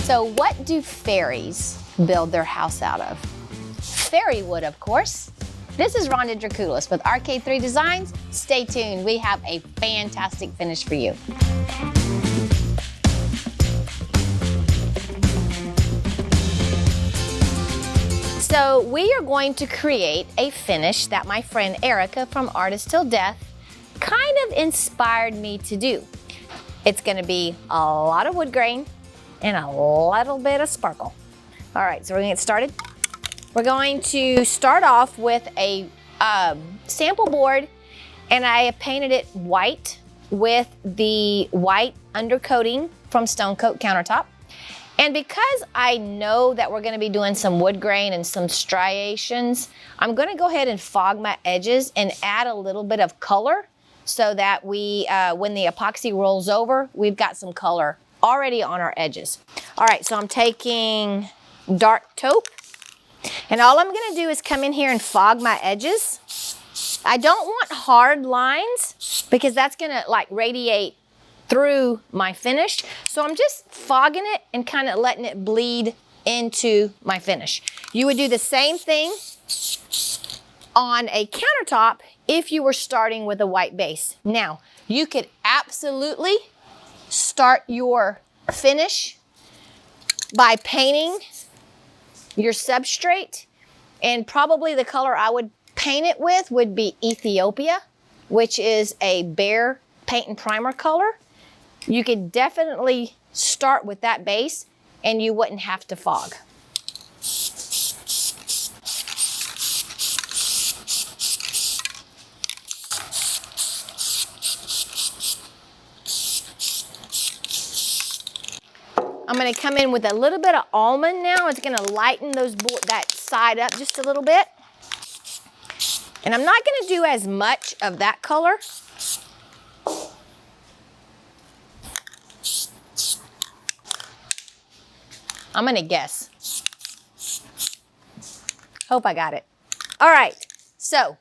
So what do fairies build their house out of? Fairywood, of course. This is Rhonda Draculis with RK3 Designs. Stay tuned, we have a fantastic finish for you. So we are going to create a finish that my friend Erica from Artist Till Death kind of inspired me to do. It's going to be a lot of wood grain and a little bit of sparkle. All right, so we're going to get started. We're going to start off with a sample board, and I have painted it white with the white undercoating from Stone Coat Countertop. And because I know that we're going to be doing some wood grain and some striations, I'm going to go ahead and fog my edges and add a little bit of color so that we, when the epoxy rolls over, we've got some color already on our edges. All right, so I'm taking dark taupe, and all I'm going to do is come in here and fog my edges. I don't want hard lines because that's going to like radiate through my finish. So I'm just fogging it and kind of letting it bleed into my finish. You would do the same thing on a countertop if you were starting with a white base. Now, you could absolutely start your finish by painting your substrate, and probably the color I would paint it with would be Ethiopia, which is a bare paint and primer color. You could definitely start with that base and you wouldn't have to fog. I'm going to come in with a little bit of almond now. It's going to lighten that side up just a little bit. And I'm not going to do as much of that color. I'm going to guess. Hope I got it. All right, so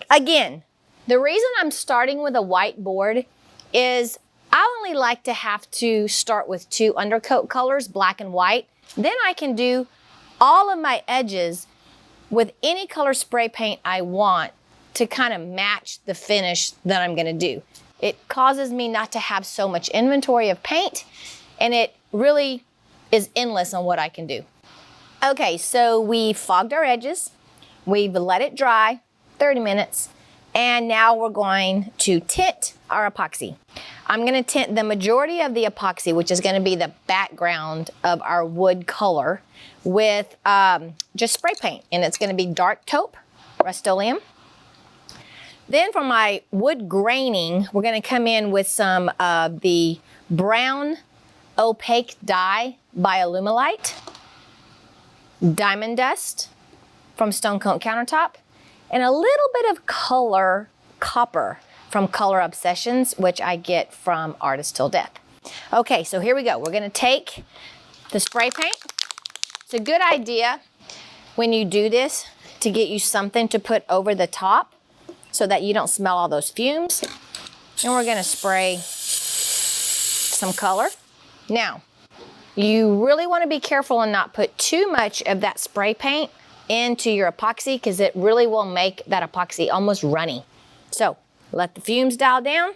again, the reason I'm starting with a white board is I only like to have to start with two undercoat colors, black and white. Then I can do all of my edges with any color spray paint I want to kind of match the finish that I'm going to do. It causes me not to have so much inventory of paint, and it really is endless on what I can do. Okay, so we fogged our edges, we've let it dry 30 minutes, and now we're going to tint our epoxy. I'm going to tint the majority of the epoxy, which is going to be the background of our wood color, with just spray paint, and it's going to be dark taupe, Rust-Oleum. Then for my wood graining, we're going to come in with some of the brown opaque dye by Alumilite, diamond dust from Stone Coat Countertop, and a little bit of color copper from Color Obsessions, which I get from Artist Till Death. Okay, so here we go. We're going to take the spray paint. It's a good idea when you do this to get you something to put over the top so that you don't smell all those fumes. And we're going to spray some color. Now, you really want to be careful and not put too much of that spray paint into your epoxy because it really will make that epoxy almost runny. So let the fumes dial down,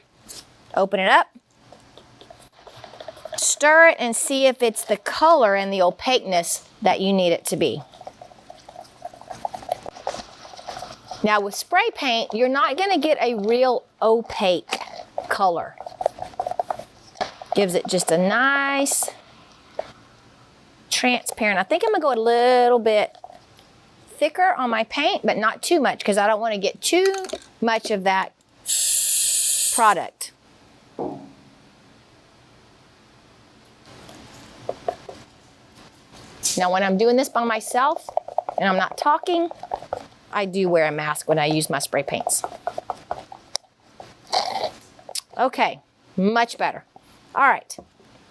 open it up, stir it and see if it's the color and the opaqueness that you need it to be. Now with spray paint, you're not going to get a real opaque color. Gives it just a nice transparent. I think I'm going to go a little bit thicker on my paint, but not too much because I don't want to get too much of that product. Now when I'm doing this by myself and I'm not talking, I do wear a mask when I use my spray paints. Okay, much better. All right,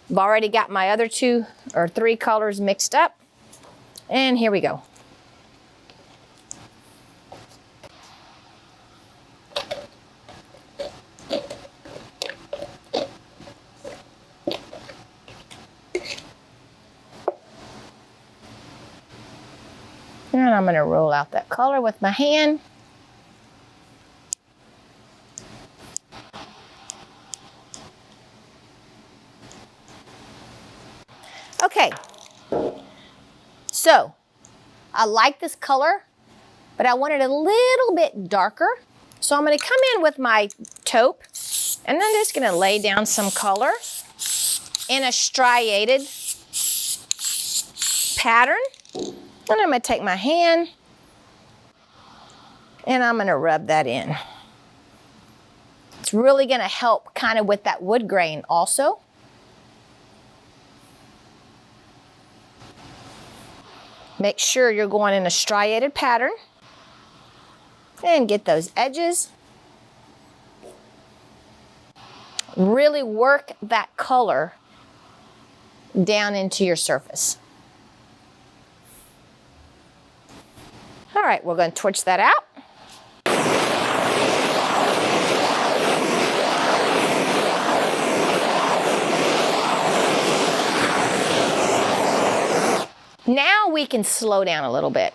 I've already got my other 2 or 3 colors mixed up, and here we go. And I'm going to roll out that color with my hand. Okay, so I like this color, but I want it a little bit darker. So I'm going to come in with my taupe, and I'm just going to lay down some color in a striated pattern. And I'm going to take my hand and I'm going to rub that in. It's really going to help kind of with that wood grain also. Make sure you're going in a striated pattern and get those edges. Really work that color down into your surface. All right, we're going to torch that out. Now we can slow down a little bit.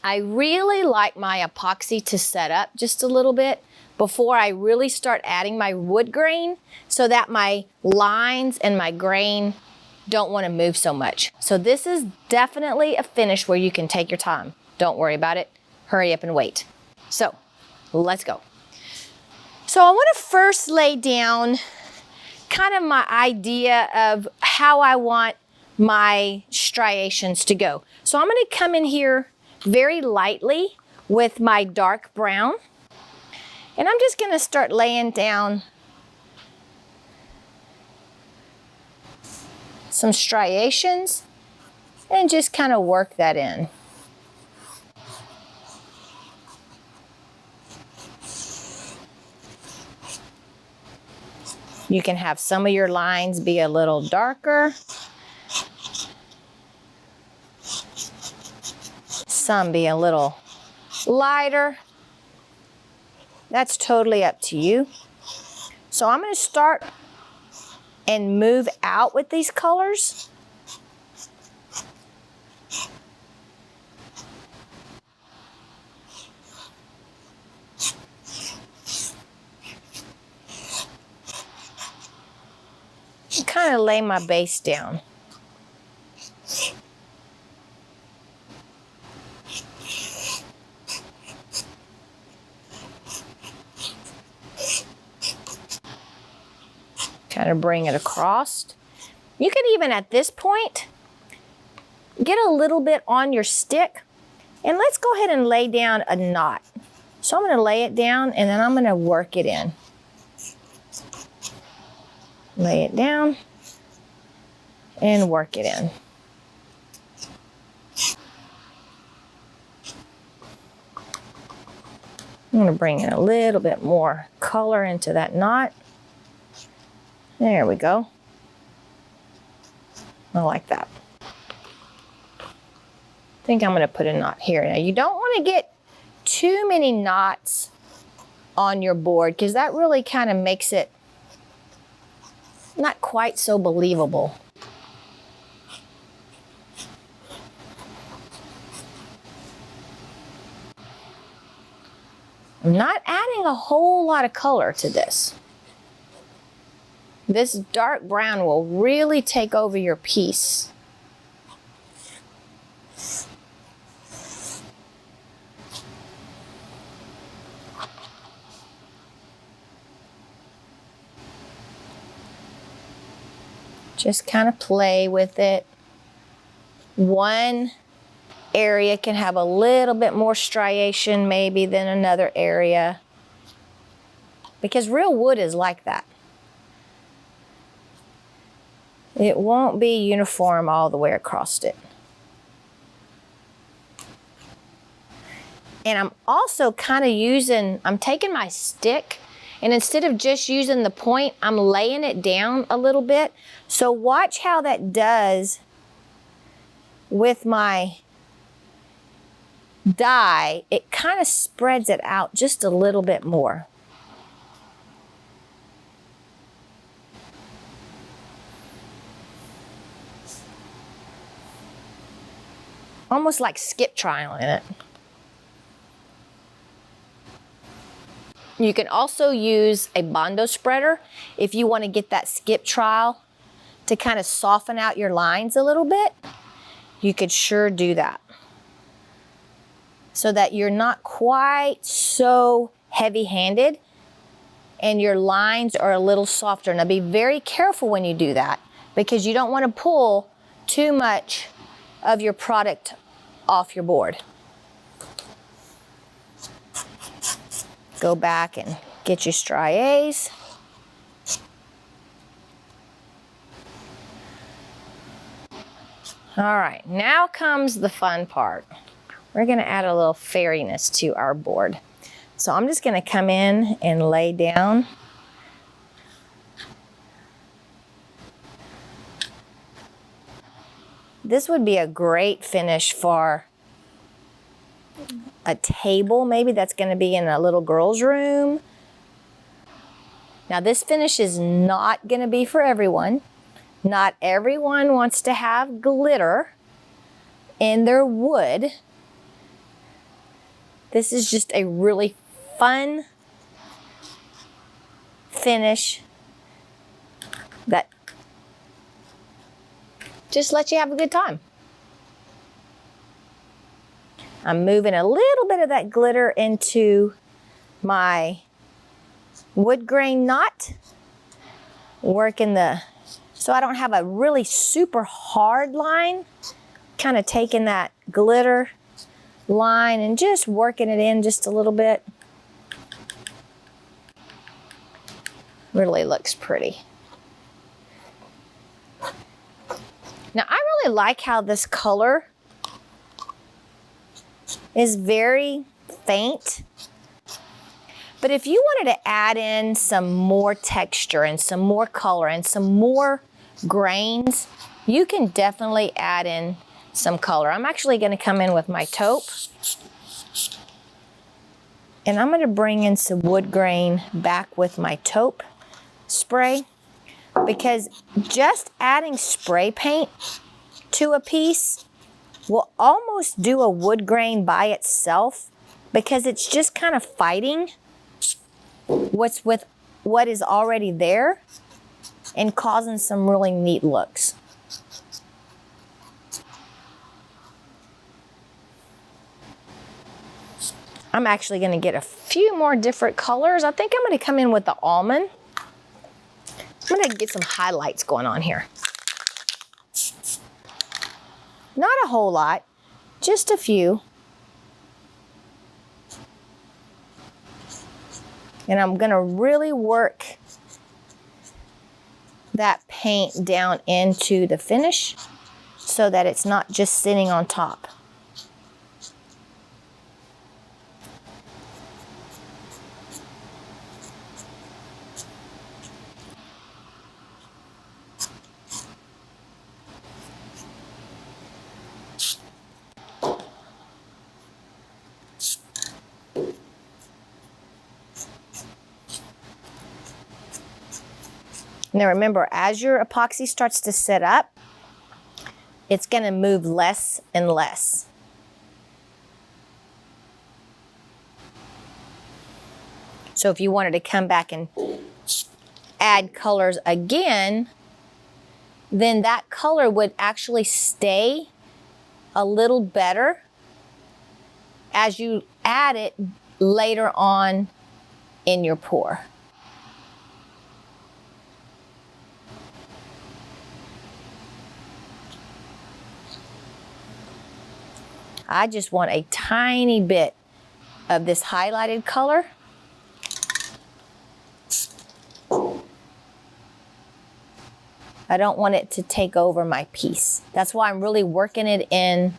I really like my epoxy to set up just a little bit before I really start adding my wood grain so that my lines and my grain don't want to move so much. So this is definitely a finish where you can take your time. Don't worry about it. Hurry up and wait. So let's go. So I want to first lay down kind of my idea of how I want my striations to go. So I'm going to come in here very lightly with my dark brown, and I'm just going to start laying down some striations and just kind of work that in. You can have some of your lines be a little darker, some be a little lighter. That's totally up to you. So I'm going to start and move out with these colors. And kind of lay my base down. Kind of bring it across. You can even at this point get a little bit on your stick, and let's go ahead and lay down a knot. So I'm going to lay it down and then I'm going to work it in. Lay it down and work it in. I'm going to bring in a little bit more color into that knot. There we go. I like that. I think I'm going to put a knot here. Now you don't want to get too many knots on your board because that really kind of makes it not quite so believable. I'm not adding a whole lot of color to this. This dark brown will really take over your piece. Just kind of play with it. One area can have a little bit more striation maybe than another area, because real wood is like that. It won't be uniform all the way across it. And I'm also kind of I'm taking my stick, and instead of just using the point, I'm laying it down a little bit. So watch how that does with my die. It kind of spreads it out just a little bit more. almost like skip tile in it. You can also use a Bondo spreader if you want to get that skip trowel to kind of soften out your lines a little bit. You could sure do that, so that you're not quite so heavy-handed and your lines are a little softer. Now be very careful when you do that, because you don't want to pull too much of your product off your board. Go back and get your striations. All right, now comes the fun part. We're gonna add a little fairiness to our board. So I'm just gonna come in and lay down this would be a great finish for a table, maybe that's gonna be in a little girl's room. Now this finish is not gonna be for everyone. Not everyone wants to have glitter in their wood. This is just a really fun finish that just lets you have a good time. I'm moving a little bit of that glitter into my wood grain knot, working so I don't have a really super hard line, kind of taking that glitter line and just working it in just a little bit. Really looks pretty. Now I really like how this color is very faint. But if you wanted to add in some more texture and some more color and some more grains, you can definitely add in some color. I'm actually going to come in with my taupe. And I'm going to bring in some wood grain back with my taupe spray, because just adding spray paint to a piece will almost do a wood grain by itself, because it's just kind of fighting what's with what is already there and causing some really neat looks. I'm actually going to get a few more different colors. I think I'm going to come in with the almond. I'm going to get some highlights going on here. Not a whole lot, just a few. And I'm going to really work that paint down into the finish so that it's not just sitting on top. Now remember, as your epoxy starts to set up, it's going to move less and less. So if you wanted to come back and add colors again, then that color would actually stay a little better as you add it later on in your pour. I just want a tiny bit of this highlighted color. I don't want it to take over my piece. That's why I'm really working it in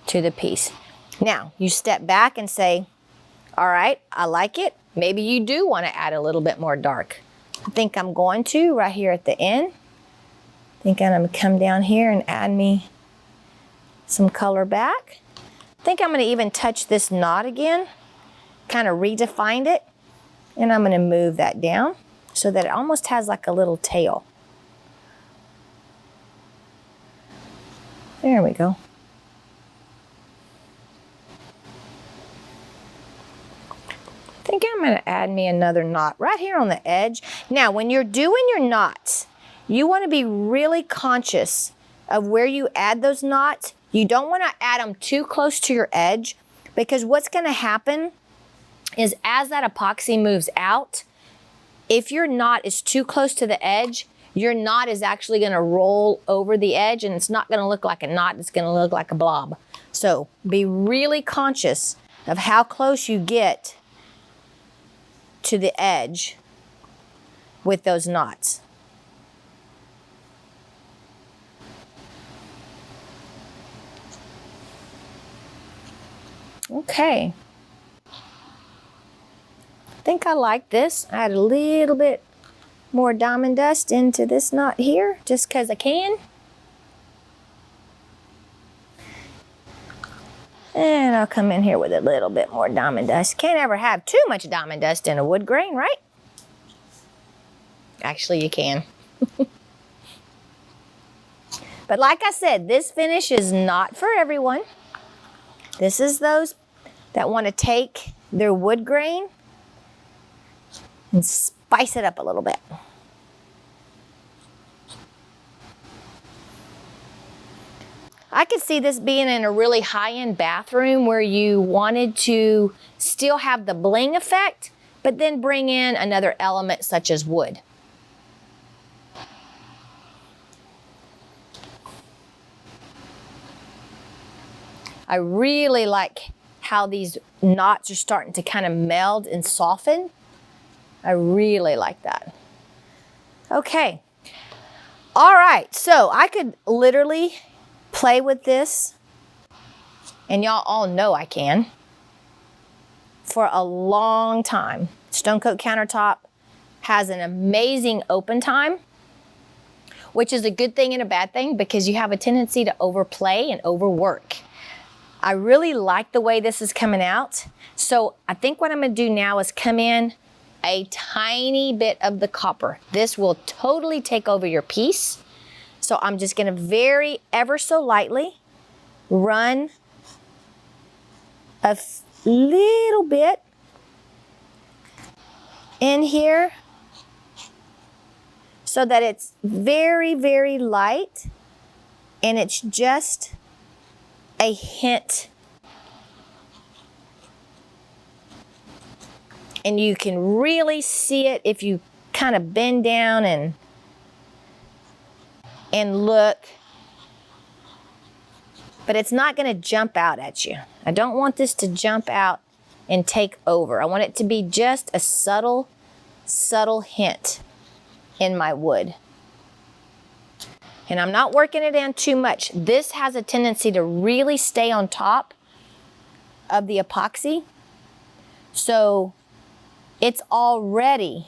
to the piece. Now, you step back and say, all right, I like it. Maybe you do want to add a little bit more dark. I think I'm going to right here at the end. I think I'm going to come down here and add me some color back. I think I'm going to even touch this knot again, kind of redefine it, and I'm going to move that down so that it almost has like a little tail. There we go. I think I'm going to add me another knot right here on the edge. Now, when you're doing your knots, you want to be really conscious of where you add those knots. You don't want to add them too close to your edge, because what's going to happen is as that epoxy moves out, if your knot is too close to the edge, your knot is actually going to roll over the edge, and it's not going to look like a knot, it's going to look like a blob. So be really conscious of how close you get to the edge with those knots. Okay. I think I like this. Add a little bit more diamond dust into this knot here, just because I can. And I'll come in here with a little bit more diamond dust. Can't ever have too much diamond dust in a wood grain, right? Actually, you can. But like I said, this finish is not for everyone. This is those that want to take their wood grain and spice it up a little bit. I could see this being in a really high-end bathroom where you wanted to still have the bling effect, but then bring in another element such as wood. I really like how these knots are starting to kind of meld and soften. I really like that. Okay. All right, so I could literally play with this, and y'all all know I can, for a long time. Stone Coat Countertop has an amazing open time, which is a good thing and a bad thing, because you have a tendency to overplay and overwork. I really like the way this is coming out. So I think what I'm gonna do now is come in a tiny bit of the copper. This will totally take over your piece. So I'm just gonna very ever so lightly run a little bit in here so that it's very, very light, and it's just a hint. And you can really see it if you kind of bend down and look. But it's not going to jump out at you. I don't want this to jump out and take over. I want it to be just a subtle, subtle hint in my wood. And I'm not working it in too much. This has a tendency to really stay on top of the epoxy. So it's already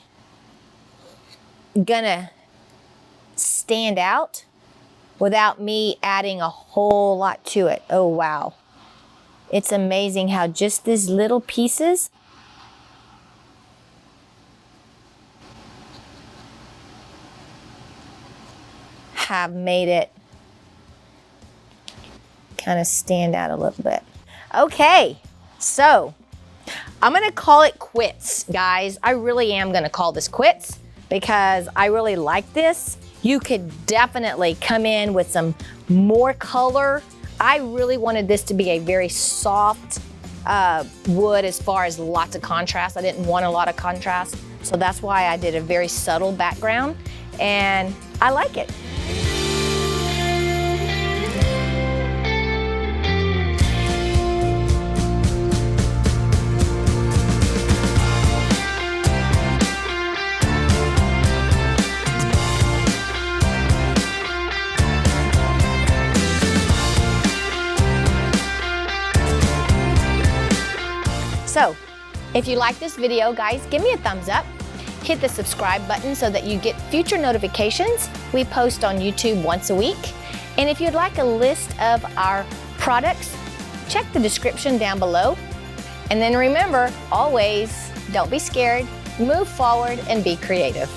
gonna stand out without me adding a whole lot to it. Oh, wow. It's amazing how just these little pieces have made it kind of stand out a little bit. Okay, so I'm gonna call it quits, guys. I really am gonna call this quits because I really like this. You could definitely come in with some more color. I really wanted this to be a very soft wood as far as lots of contrast. I didn't want a lot of contrast, so that's why I did a very subtle background, and I like it. So, if you like this video, guys, give me a thumbs up. Hit the subscribe button so that you get future notifications. We post on YouTube once a week. And if you'd like a list of our products, check the description down below. And then remember, always, don't be scared, move forward, and be creative.